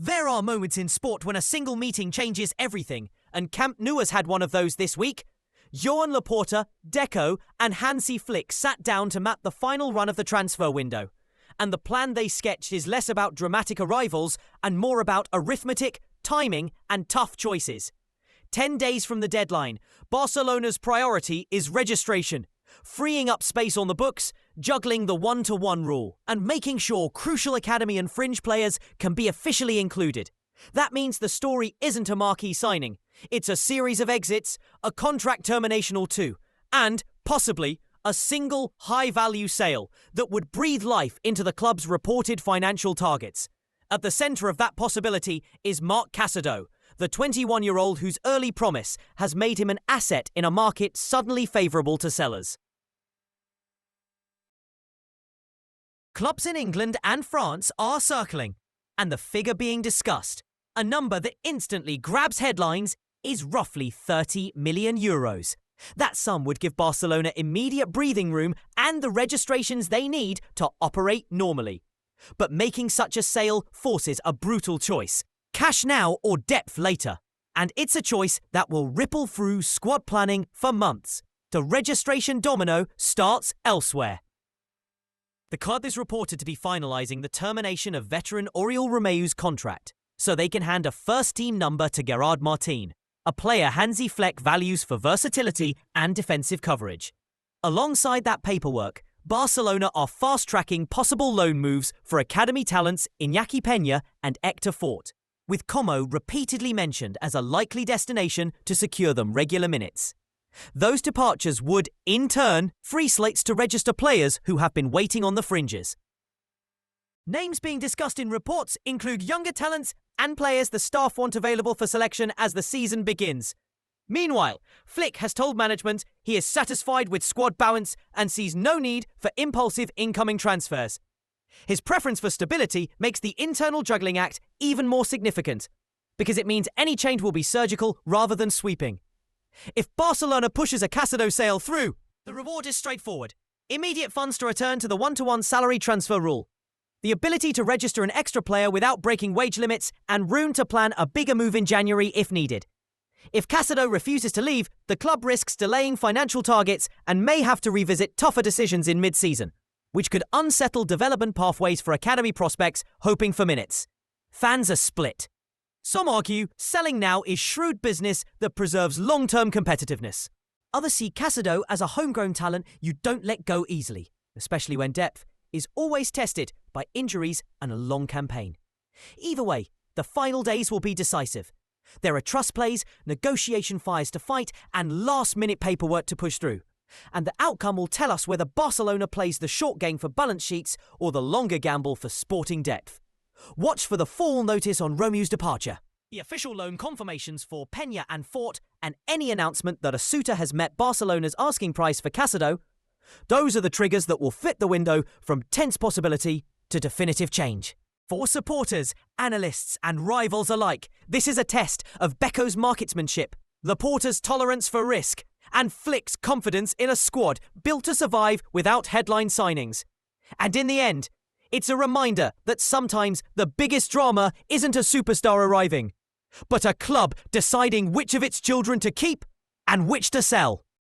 There are moments in sport when a single meeting changes everything, and Camp Nou has had one of those this week. Johan Laporta, Deco, and Hansi Flick sat down to map the final run of the transfer window. And the plan they sketched is less about dramatic arrivals and more about arithmetic, timing, and tough choices. 10 days from the deadline, Barcelona's priority is registration, freeing up space on the books, juggling the one-to-one rule, and making sure crucial academy and fringe players can be officially included. That means the story isn't a marquee signing. It's a series of exits, a contract termination or two, and, possibly, a single high-value sale that would breathe life into the club's reported financial targets. At the centre of that possibility is Marc Casadó, the 21-year-old whose early promise has made him an asset in a market suddenly favourable to sellers. Clubs in England and France are circling, and the figure being discussed, a number that instantly grabs headlines, is roughly €30 million. That sum would give Barcelona immediate breathing room and the registrations they need to operate normally. But making such a sale forces a brutal choice. Cash now or depth later. And it's a choice that will ripple through squad planning for months. The registration domino starts elsewhere. The club is reported to be finalising the termination of veteran Oriol Romeu's contract, so they can hand a first-team number to Gerard Martin, a player Hansi Flick values for versatility and defensive coverage. Alongside that paperwork, Barcelona are fast-tracking possible loan moves for academy talents Iñaki Peña and Hector Fort, with Como repeatedly mentioned as a likely destination to secure them regular minutes. Those departures would, in turn, free slates to register players who have been waiting on the fringes. Names being discussed in reports include younger talents and players the staff want available for selection as the season begins. Meanwhile, Flick has told management he is satisfied with squad balance and sees no need for impulsive incoming transfers. His preference for stability makes the internal juggling act even more significant, because it means any change will be surgical rather than sweeping. If Barcelona pushes a Casadó sale through, the reward is straightforward. Immediate funds to return to the one-to-one salary transfer rule. The ability to register an extra player without breaking wage limits and room to plan a bigger move in January if needed. If Casadó refuses to leave, the club risks delaying financial targets and may have to revisit tougher decisions in mid-season, which could unsettle development pathways for academy prospects hoping for minutes. Fans are split. Some argue selling now is shrewd business that preserves long-term competitiveness. Others see Casadó as a homegrown talent you don't let go easily, especially when depth is always tested by injuries and a long campaign. Either way, the final days will be decisive. There are trust plays, negotiation fires to fight, and last-minute paperwork to push through. And the outcome will tell us whether Barcelona plays the short game for balance sheets or the longer gamble for sporting depth. Watch for the full notice on Romeu's departure, the official loan confirmations for Peña and Fort, and any announcement that a suitor has met Barcelona's asking price for Casadó. Those are the triggers that will fit the window from tense possibility to definitive change. For supporters, analysts, and rivals alike, this is a test of Deco's marketsmanship, Laporta's tolerance for risk, and Flick's confidence in a squad built to survive without headline signings. And in the end, it's a reminder that sometimes the biggest drama isn't a superstar arriving, but a club deciding which of its children to keep and which to sell.